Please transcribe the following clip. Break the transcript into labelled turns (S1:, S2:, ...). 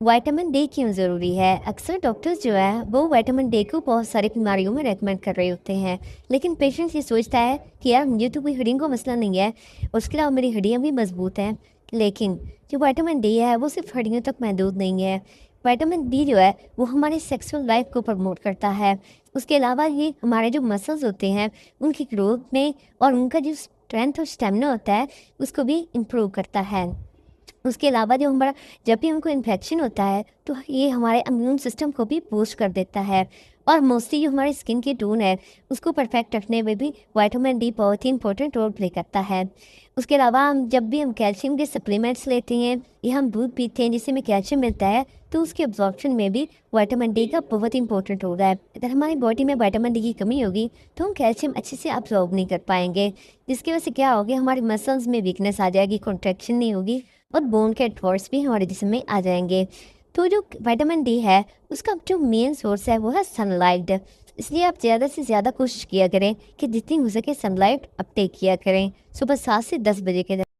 S1: Vitamin D क्यों ज़रूरी है? अक्सर डॉक्टर्स जो है वो विटामिन डी को बहुत सारी बीमारियों में रेकमेंड कर रहे होते हैं, लेकिन पेशेंट ये सोचता है कि यार मुझे तो कोई हड्डियों का मसला नहीं है, उसके अलावा मेरी हड्डियाँ भी मजबूत हैं। लेकिन जो विटामिन डी है वो सिर्फ हड्डियों तक महदूद नहीं है। विटामिन डी जो है वो हमारे सेक्सुअल लाइफ को प्रमोट करता है। उसके अलावा ये हमारे जो मसल्स होते हैं उनकी ग्रोथ में और उनका जो स्ट्रेंथ और स्टेमिना होता है उसको भी इम्प्रूव करता है। उसके अलावा जो हमारा जब भी हमको इन्फेक्शन होता है तो ये हमारे इम्यून सिस्टम को भी बूस्ट कर देता है। और मोस्टली जो हमारी स्किन की टोन है उसको परफेक्ट रखने में भी विटामिन डी बहुत ही इंपॉर्टेंट रोल प्ले करता है। उसके अलावा जब भी हम कैल्शियम के सप्लीमेंट्स लेते हैं या हम दूध पीते हैं जिससे हमें कैल्शियम मिलता है तो उसके अब्जॉर्प्शन में भी विटामिन डी का बहुत इंपॉर्टेंट रोल है। अगर हमारी बॉडी में विटामिन डी की कमी होगी तो हम कैल्शियम अच्छे से अब्जॉर्ब नहीं कर पाएंगे, जिसकी वजह से क्या होगी, हमारे मसल्स में वीकनेस आ जाएगी, कॉन्ट्रैक्शन नहीं होगी और बोन के एडवर्स भी हमारे जिस्म में आ जाएंगे। तो जो विटामिन डी है उसका जो मेन सोर्स है वो है सनलाइट। इसलिए आप ज़्यादा से ज़्यादा कोशिश किया करें कि जितनी हो सके सनलाइट अपटेक किया करें सुबह 7 से 10 बजे के